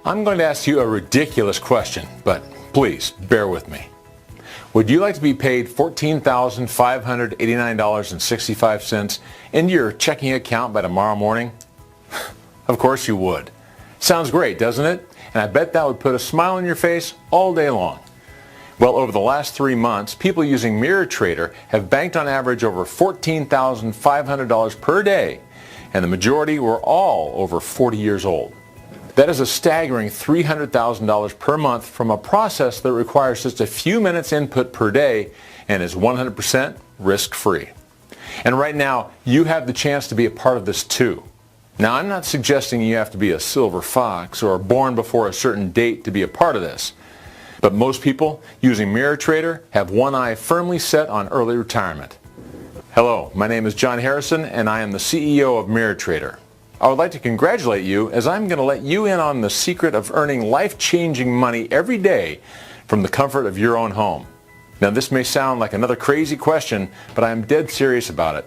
I'm going to ask you a ridiculous question, but please bear with me. Would you like to be paid $14,589.65 into your checking account by tomorrow morning? Of course you would. Sounds great, doesn't it? And I bet that would put a smile on your face all day long. Well, over the last 3 months, people using Mirror Trader have banked on average over $14,500 per day, and the majority were all over 40 years old. That is a staggering $300,000 per month from a process that requires just a few minutes input per day and is 100% risk-free. And right now, you have the chance to be a part of this too. Now, I'm not suggesting you have to be a silver fox or born before a certain date to be a part of this. But most people using Mirror Trader have one eye firmly set on early retirement. Hello, my name is John Harrison and I am the CEO of Mirror Trader. I would like to congratulate you as I'm going to let you in on the secret of earning life-changing money every day from the comfort of your own home. Now, this may sound like another crazy question, but I am dead serious about it.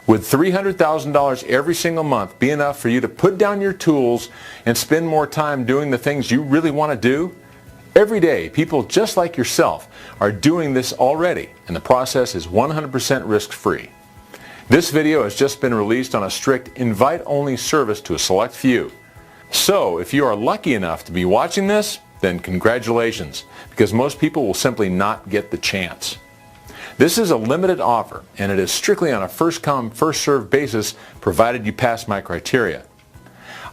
Would $300,000 every single month be enough for you to put down your tools and spend more time doing the things you really want to do? Every day, people just like yourself are doing this already, and the process is 100% risk-free. This video has just been released on a strict invite-only service to a select few. So, if you are lucky enough to be watching this, then congratulations, because most people will simply not get the chance. This is a limited offer, and it is strictly on a first-come, first-served basis, provided you pass my criteria.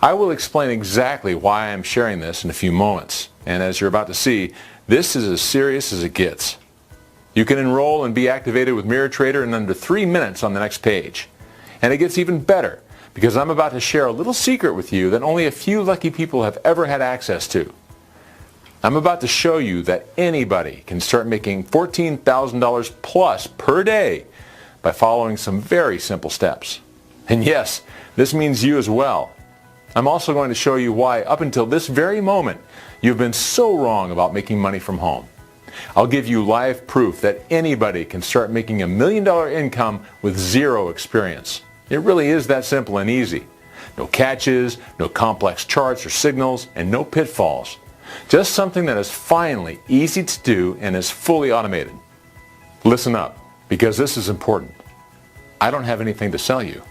I will explain exactly why I am sharing this in a few moments, and as you're about to see, this is as serious as it gets. You can enroll and be activated with Mirror Trader in under 3 minutes on the next page. And it gets even better, because I'm about to share a little secret with you that only a few lucky people have ever had access to. I'm about to show you that anybody can start making $14,000 plus per day by following some very simple steps. And yes, this means you as well. I'm also going to show you why up until this very moment you've been so wrong about making money from home. I'll give you live proof that anybody can start making $1 million income with zero experience. It really is that simple and easy. No catches, no complex charts or signals, and no pitfalls. Just something that is finally easy to do and is fully automated. Listen up, because this is important. I don't have anything to sell you.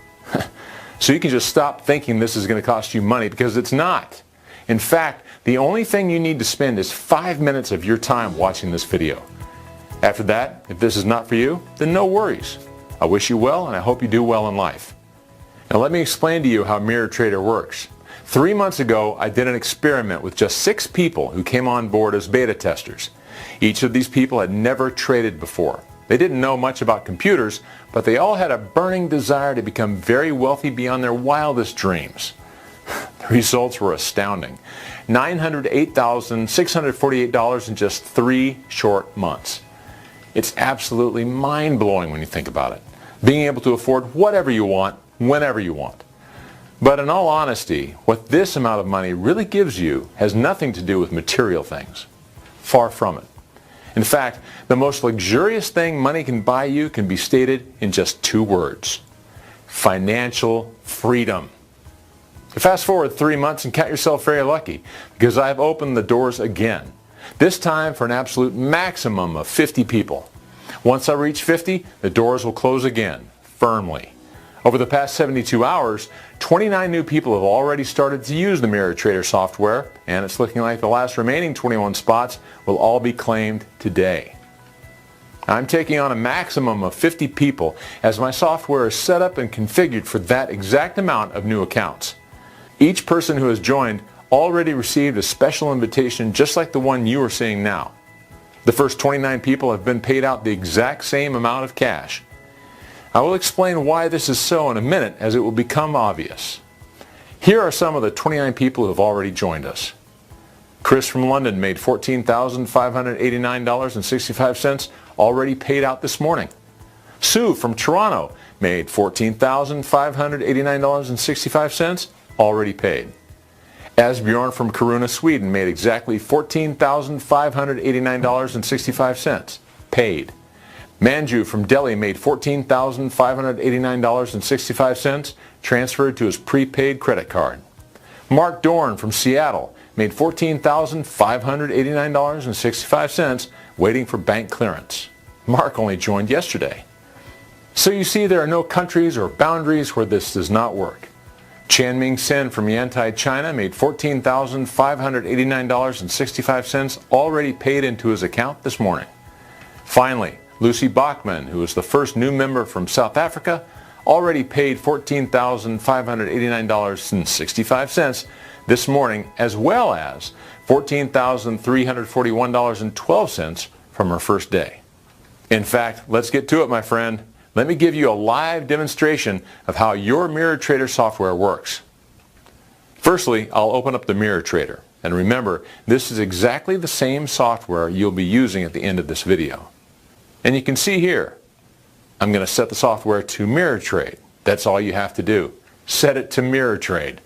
So you can just stop thinking this is going to cost you money, because it's not. In fact, the only thing you need to spend is 5 minutes of your time watching this video. After that, if this is not for you, then no worries. I wish you well, and I hope you do well in life. Now let me explain to you how Mirror Trader works. 3 months ago, I did an experiment with just 6 people who came on board as beta testers. Each of these people had never traded before. They didn't know much about computers, but they all had a burning desire to become very wealthy beyond their wildest dreams. The results were astounding. $908,648 in just 3 short months. It's absolutely mind-blowing when you think about it. Being able to afford whatever you want, whenever you want. But in all honesty, what this amount of money really gives you has nothing to do with material things. Far from it. In fact, the most luxurious thing money can buy you can be stated in just 2 words. Financial freedom. Fast forward 3 months and count yourself very lucky, because I've opened the doors again. This time for an absolute maximum of 50 people. Once I reach 50, the doors will close again, firmly. Over the past 72 hours, 29 new people have already started to use the Mirror Trader software, and it's looking like the last remaining 21 spots will all be claimed today. I'm taking on a maximum of 50 people, as my software is set up and configured for that exact amount of new accounts. Each person who has joined already received a special invitation just like the one you are seeing now. The first 29 people have been paid out the exact same amount of cash. I will explain why this is so in a minute, as it will become obvious. Here are some of the 29 people who have already joined us. Chris from London made $14,589.65, already paid out this morning. Sue from Toronto made $14,589.65, already paid. Asbjorn from Kiruna, Sweden made exactly $14,589.65, paid. Manju from Delhi made $14,589.65, transferred to his prepaid credit card. Mark Dorn from Seattle made $14,589.65 waiting for bank clearance. Mark only joined yesterday. So you see, there are no countries or boundaries where this does not work. Chanming Sen from Yantai, China made $14,589.65 already paid into his account this morning. Finally, Lucy Bachman, who is the first new member from South Africa, already paid $14,589.65 this morning, as well as $14,341.12 from her first day. In fact, let's get to it, my friend. Let me give you a live demonstration of how your MirrorTrader software works. Firstly, I'll open up the MirrorTrader. And remember, this is exactly the same software you'll be using at the end of this video. And you can see here, I'm going to set the software to MirrorTrade. That's all you have to do. Set it to MirrorTrade.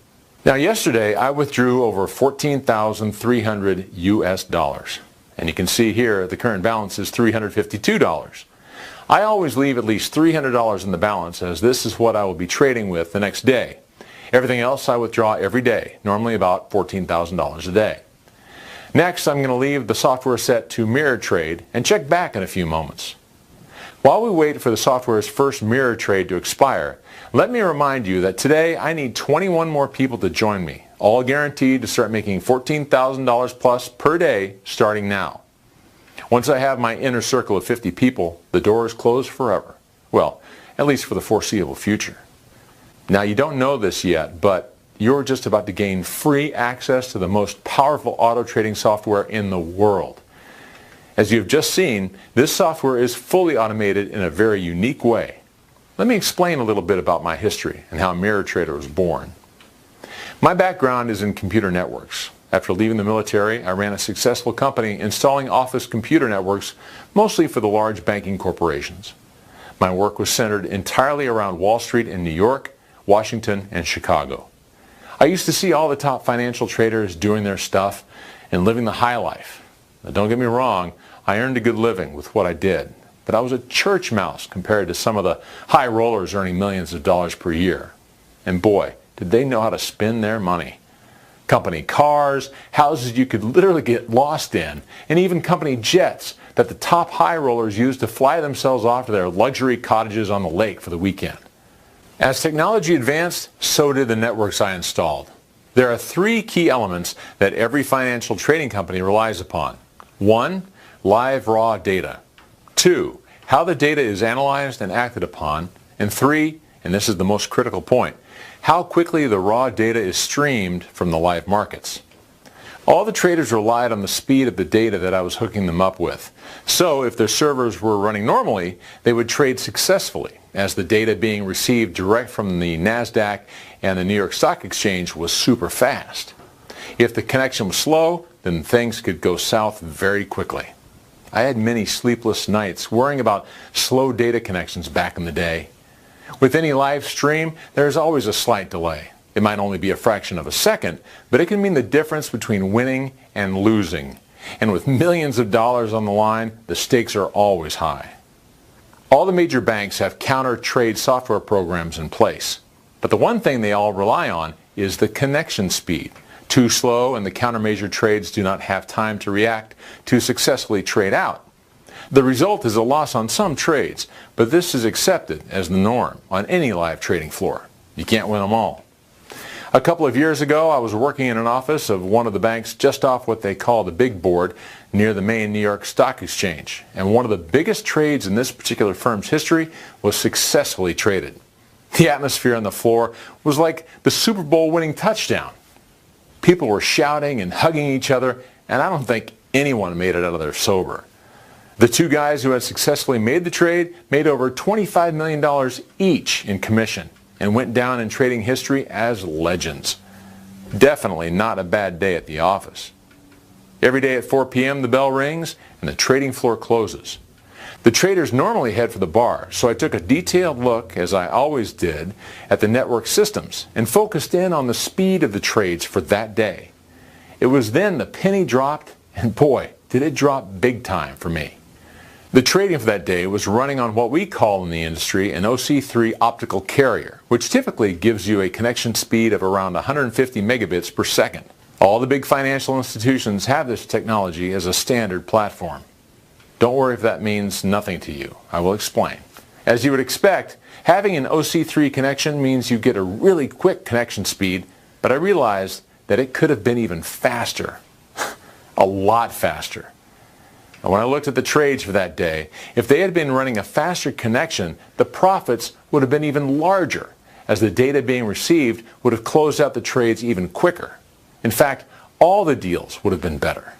Now yesterday I withdrew over 14,300 US dollars. And you can see here the current balance is $352. I always leave at least $300 in the balance, as this is what I will be trading with the next day. Everything else I withdraw every day, normally about $14,000 a day. Next, I'm going to leave the software set to MirrorTrade and check back in a few moments. While we wait for the software's first MirrorTrade to expire, let me remind you that today I need 21 more people to join me, all guaranteed to start making $14,000 plus per day starting now. Once I have my inner circle of 50 people, the door is closed forever. Well, at least for the foreseeable future. Now, you don't know this yet, but you're just about to gain free access to the most powerful auto trading software in the world. As you've just seen, this software is fully automated in a very unique way. Let me explain a little bit about my history and how MirrorTrader was born. My background is in computer networks. After leaving the military, I ran a successful company installing office computer networks, mostly for the large banking corporations. My work was centered entirely around Wall Street in New York, Washington, and Chicago. I used to see all the top financial traders doing their stuff and living the high life. Now, don't get me wrong, I earned a good living with what I did, but I was a church mouse compared to some of the high rollers earning millions of dollars per year. And boy, did they know how to spend their money. Company cars, houses you could literally get lost in, and even company jets that the top high rollers used to fly themselves off to their luxury cottages on the lake for the weekend. As technology advanced, so did the networks I installed. There are three key elements that every financial trading company relies upon. 1, live raw data. 2, how the data is analyzed and acted upon. And 3, and this is the most critical point, how quickly the raw data is streamed from the live markets. All the traders relied on the speed of the data that I was hooking them up with. So if their servers were running normally, they would trade successfully, as the data being received direct from the NASDAQ and the New York Stock Exchange was super fast. If the connection was slow, then things could go south very quickly. I had many sleepless nights worrying about slow data connections back in the day. With any live stream, there is always a slight delay. It might only be a fraction of a second, but it can mean the difference between winning and losing. And with millions of dollars on the line, the stakes are always high. All the major banks have counter-trade software programs in place. But the one thing they all rely on is the connection speed. Too slow and the countermeasure trades do not have time to react to successfully trade out. The result is a loss on some trades, but this is accepted as the norm on any live trading floor. You can't win them all. A couple of years ago, I was working in an office of one of the banks just off what they call the big board near the main New York Stock Exchange. And one of the biggest trades in this particular firm's history was successfully traded. The atmosphere on the floor was like the Super Bowl winning touchdown. People were shouting and hugging each other, and I don't think anyone made it out of there sober. The two guys who had successfully made the trade made over $25 million each in commission and went down in trading history as legends. Definitely not a bad day at the office. Every day at 4 p.m. the bell rings and the trading floor closes. The traders normally head for the bar, so I took a detailed look, as I always did, at the network systems and focused in on the speed of the trades for that day. It was then the penny dropped, and boy, did it drop big time for me. The trading for that day was running on what we call in the industry an OC3 optical carrier, which typically gives you a connection speed of around 150 megabits per second. All the big financial institutions have this technology as a standard platform. Don't worry if that means nothing to you. I will explain. As you would expect, having an OC3 connection means you get a really quick connection speed, but I realized that it could have been even faster. A lot faster. And when I looked at the trades for that day, if they had been running a faster connection, the profits would have been even larger, as the data being received would have closed out the trades even quicker. In fact, all the deals would have been better.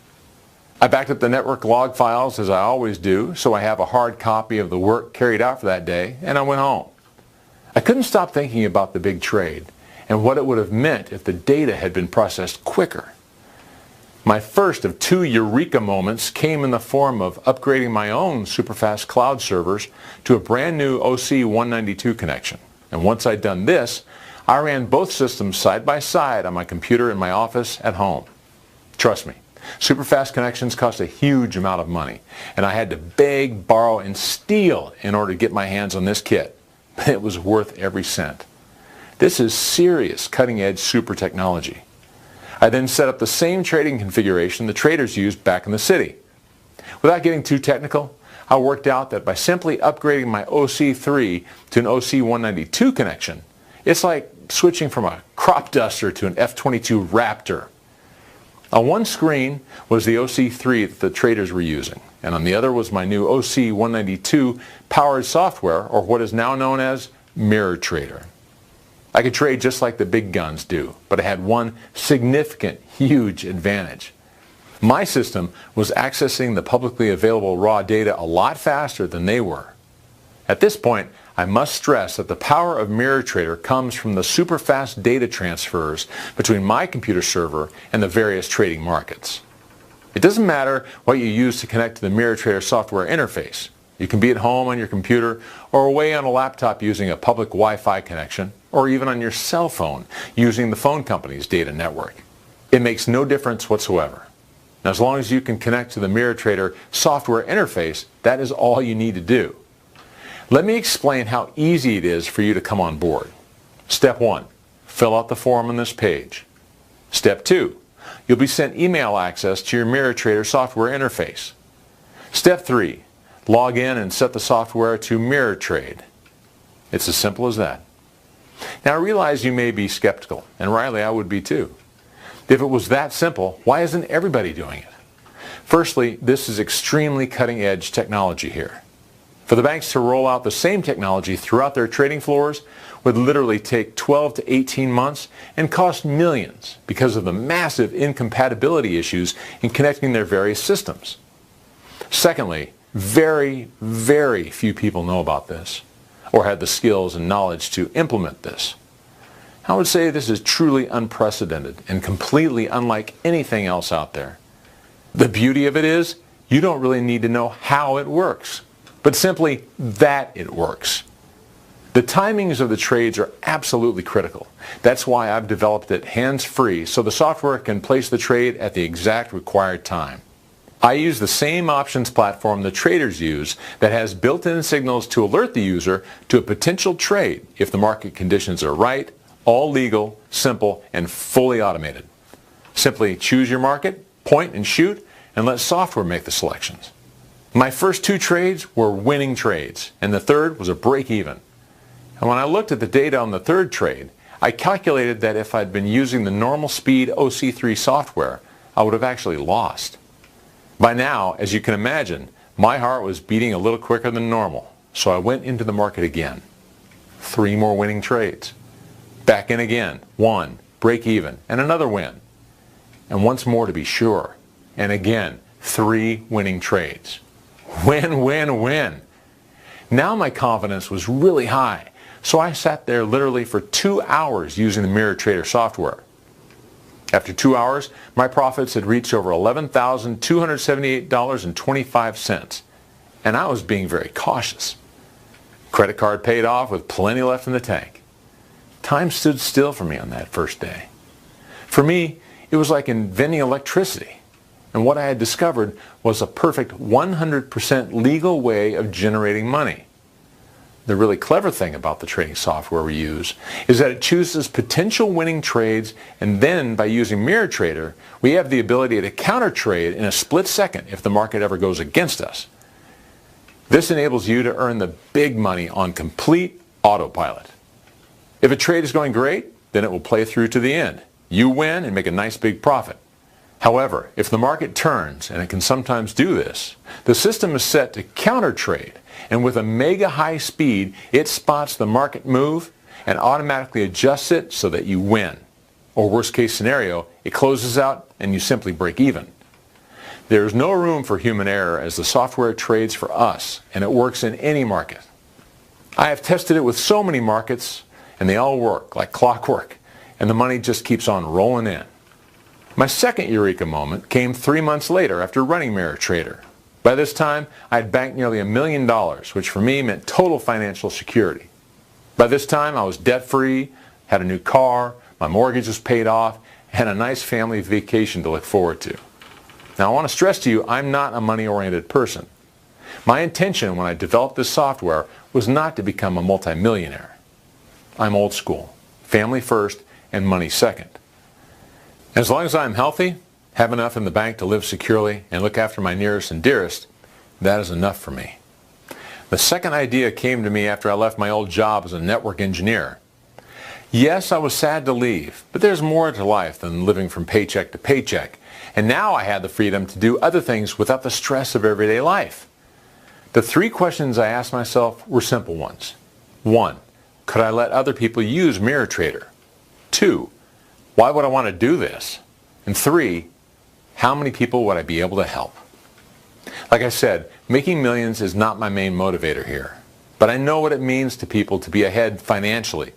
I backed up the network log files as I always do, so I have a hard copy of the work carried out for that day, and I went home. I couldn't stop thinking about the big trade and what it would have meant if the data had been processed quicker. My first of two eureka moments came in the form of upgrading my own superfast cloud servers to a brand new OC192 connection. And once I'd done this, I ran both systems side by side on my computer in my office at home. Trust me, superfast connections cost a huge amount of money, and I had to beg, borrow, and steal in order to get my hands on this kit. It was worth every cent. This is serious cutting-edge super technology. I then set up the same trading configuration the traders used back in the city. Without getting too technical, I worked out that by simply upgrading my OC3 to an OC192 connection, it's like switching from a crop duster to an F-22 Raptor. On one screen was the OC3 that the traders were using, and on the other was my new OC192 powered software, or what is now known as MirrorTrader. I could trade just like the big guns do, but I had one significant, huge advantage. My system was accessing the publicly available raw data a lot faster than they were. At this point, I must stress that the power of MirrorTrader comes from the super fast data transfers between my computer server and the various trading markets. It doesn't matter what you use to connect to the MirrorTrader software interface. You can be at home on your computer or away on a laptop using a public Wi-Fi connection, or even on your cell phone using the phone company's data network. It makes no difference whatsoever. Now, as long as you can connect to the MirrorTrader software interface, that is all you need to do. Let me explain how easy it is for you to come on board. Step 1, fill out the form on this page. Step 2, you'll be sent email access to your MirrorTrader software interface. Step 3, log in and set the software to MirrorTrade. It's as simple as that. Now, I realize you may be skeptical, and rightly I would be too. If it was that simple, why isn't everybody doing it? Firstly, this is extremely cutting-edge technology here. For the banks to roll out the same technology throughout their trading floors would literally take 12 to 18 months and cost millions because of the massive incompatibility issues in connecting their various systems. Secondly, very, very few people know about this or have the skills and knowledge to implement this. I would say this is truly unprecedented and completely unlike anything else out there. The beauty of it is, you don't really need to know how it works, but simply that it works. The timings of the trades are absolutely critical. That's why I've developed it hands-free so the software can place the trade at the exact required time. I use the same options platform the traders use that has built-in signals to alert the user to a potential trade if the market conditions are right, all legal, simple, and fully automated. Simply choose your market, point and shoot, and let software make the selections. My first two trades were winning trades, and the third was a break-even. And when I looked at the data on the third trade, I calculated that if I'd been using the normal speed OC3 software, I would have actually lost. By now, as you can imagine, my heart was beating a little quicker than normal, so I went into the market again. 3 more winning trades. Back in again, 1, break even, and another win. And once more to be sure. And again, 3 winning trades. Win, win, win. Now my confidence was really high, so I sat there literally for 2 hours using the MirrorTrader software. After 2 hours, my profits had reached over $11,278.25, and I was being very cautious. Credit card paid off with plenty left in the tank. Time stood still for me on that first day. For me, it was like inventing electricity. And what I had discovered was a perfect 100% legal way of generating money. The really clever thing about the trading software we use is that it chooses potential winning trades, and then by using MirrorTrader, we have the ability to counter trade in a split second if the market ever goes against us. This enables you to earn the big money on complete autopilot. If a trade is going great, then it will play through to the end. You win and make a nice big profit. However, if the market turns, and it can sometimes do this, the system is set to counter trade, and with a mega high speed, it spots the market move and automatically adjusts it so that you win. Or worst case scenario, it closes out and you simply break even. There is no room for human error as the software trades for us, and it works in any market. I have tested it with so many markets, and they all work like clockwork, and the money just keeps on rolling in. My second eureka moment came 3 months later after running MirrorTrader. By this time, I had banked nearly $1 million, which for me meant total financial security. By this time, I was debt-free, had a new car, my mortgage was paid off, and a nice family vacation to look forward to. Now, I want to stress to you, I'm not a money-oriented person. My intention when I developed this software was not to become a multimillionaire. I'm old school, family first, and money second. As long as I'm healthy, have enough in the bank to live securely, and look after my nearest and dearest, that is enough for me. The second idea came to me after I left my old job as a network engineer. Yes, I was sad to leave, but there's more to life than living from paycheck to paycheck, and now I had the freedom to do other things without the stress of everyday life. The 3 questions I asked myself were simple ones. 1. Could I let other people use MirrorTrader? 2. Why would I want to do this? And 3, how many people would I be able to help? Like I said, making millions is not my main motivator here. But I know what it means to people to be ahead financially.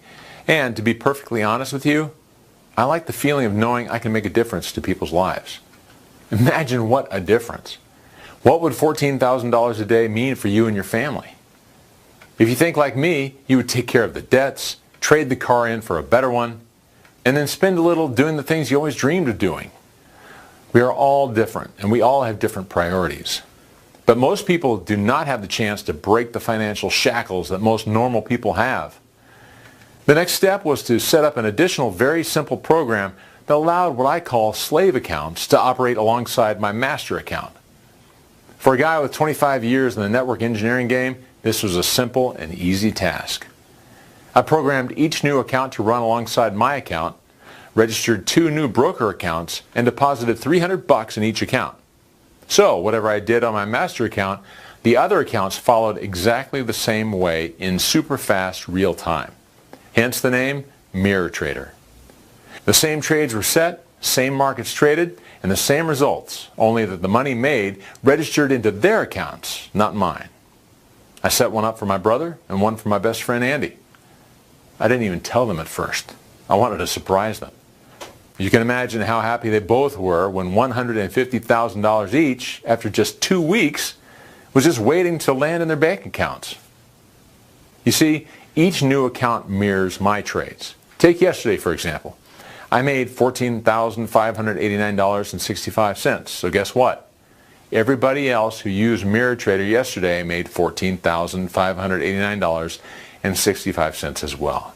And to be perfectly honest with you, I like the feeling of knowing I can make a difference to people's lives. Imagine what a difference. What would $14,000 a day mean for you and your family? If you think like me, you would take care of the debts, trade the car in for a better one, and then spend a little doing the things you always dreamed of doing. We are all different, and we all have different priorities. But most people do not have the chance to break the financial shackles that most normal people have. The next step was to set up an additional very simple program that allowed what I call slave accounts to operate alongside my master account. For a guy with 25 years in the network engineering game, this was a simple and easy task. I programmed each new account to run alongside my account, registered 2 new broker accounts, and deposited $300 in each account. So whatever I did on my master account, the other accounts followed exactly the same way in super fast real time. Hence the name MirrorTrader. The same trades were set, same markets traded, and the same results, only that the money made registered into their accounts, not mine. I set one up for my brother and one for my best friend Andy. I didn't even tell them at first. I wanted to surprise them. You can imagine how happy they both were when $150,000 each, after just 2 weeks, was just waiting to land in their bank accounts. You see, each new account mirrors my trades. Take yesterday, for example. I made $14,589.65. So guess what? Everybody else who used MirrorTrader yesterday made $14,589.65 as well.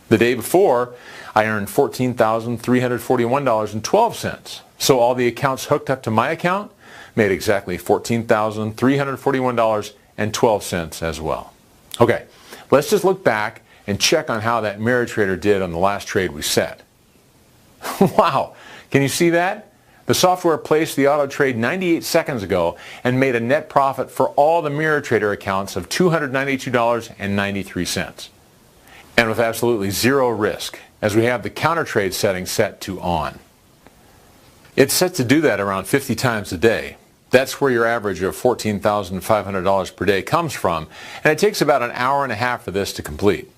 The day before, I earned $14,341.12. So all the accounts hooked up to my account made exactly $14,341.12 as well. Okay, let's just look back and check on how that MirrorTrader did on the last trade we set. Wow, can you see that? The software placed the auto trade 98 seconds ago and made a net profit for all the MirrorTrader accounts of $292.93. And with absolutely zero risk, as we have the counter trade setting set to on. It's set to do that around 50 times a day. That's where your average of $14,500 per day comes from, and it takes about an hour and a half for this to complete.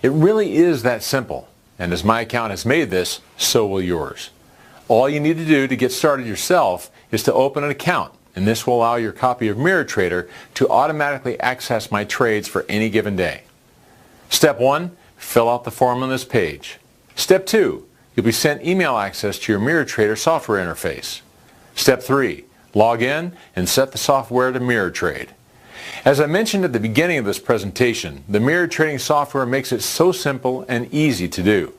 It really is that simple, and as my account has made this, so will yours. All you need to do to get started yourself is to open an account, and this will allow your copy of MirrorTrader to automatically access my trades for any given day. Step 1, fill out the form on this page. Step 2, you'll be sent email access to your MirrorTrader software interface. Step 3. Log in and set the software to mirror trade. As I mentioned at the beginning of this presentation, the mirror trading software makes it so simple and easy to do.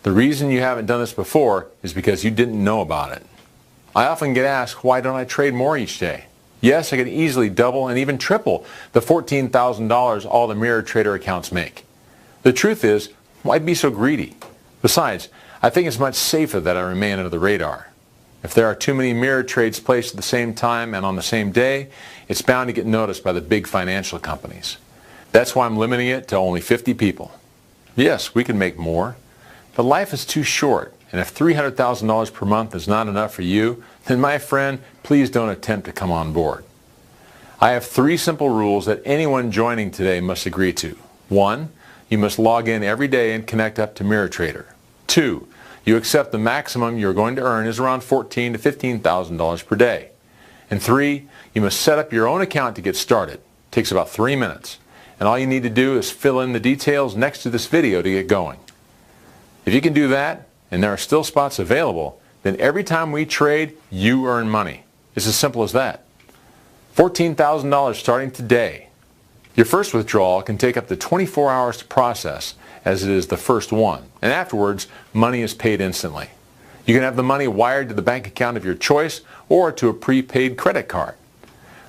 The reason you haven't done this before is because you didn't know about it. I often get asked, why don't I trade more each day? Yes, I can easily double and even triple the $14,000 all the mirror trader accounts make. The truth is, why be so greedy? Besides, I think it's much safer that I remain under the radar. If there are too many mirror trades placed at the same time and on the same day, it's bound to get noticed by the big financial companies. That's why I'm limiting it to only 50 people. Yes, we can make more, but life is too short, and if $300,000 per month is not enough for you, then my friend, please don't attempt to come on board. I have 3 simple rules that anyone joining today must agree to. 1, you must log in every day and connect up to MirrorTrader. 2, you accept the maximum you're going to earn is around $14,000 to $15,000 per day. And 3, you must set up your own account to get started. It takes about 3 minutes. And all you need to do is fill in the details next to this video to get going. If you can do that, and there are still spots available, then every time we trade, you earn money. It's as simple as that. $14,000 starting today. Your first withdrawal can take up to 24 hours to process, as it is the first one, and afterwards, money is paid instantly. You can have the money wired to the bank account of your choice or to a prepaid credit card.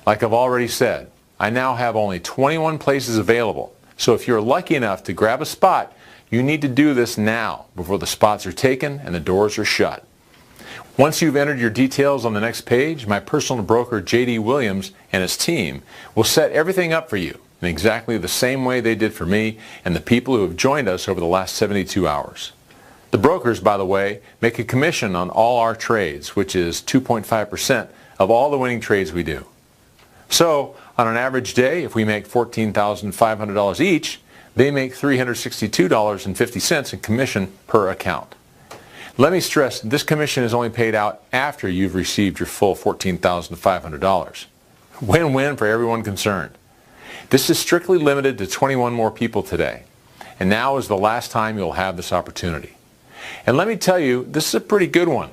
Like I've already said, I now have only 21 places available, so if you're lucky enough to grab a spot, you need to do this now before the spots are taken and the doors are shut. Once you've entered your details on the next page, my personal broker J.D. Williams and his team will set everything up for you in exactly the same way they did for me and the people who have joined us over the last 72 hours. The brokers, by the way, make a commission on all our trades, which is 2.5% of all the winning trades we do. So, on an average day, if we make $14,500 each, they make $362.50 in commission per account. Let me stress, this commission is only paid out after you've received your full $14,500. Win-win for everyone concerned. This is strictly limited to 21 more people today, and now is the last time you'll have this opportunity. And let me tell you, this is a pretty good one.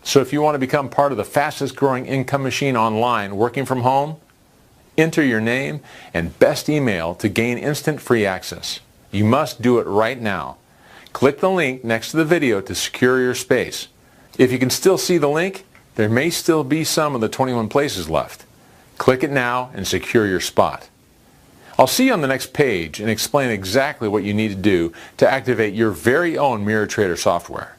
So if you want to become part of the fastest growing income machine online working from home, enter your name and best email to gain instant free access. You must do it right now. Click the link next to the video to secure your space. If you can still see the link, there may still be some of the 21 places left. Click it now and secure your spot. I'll see you on the next page and explain exactly what you need to do to activate your very own MirrorTrader software.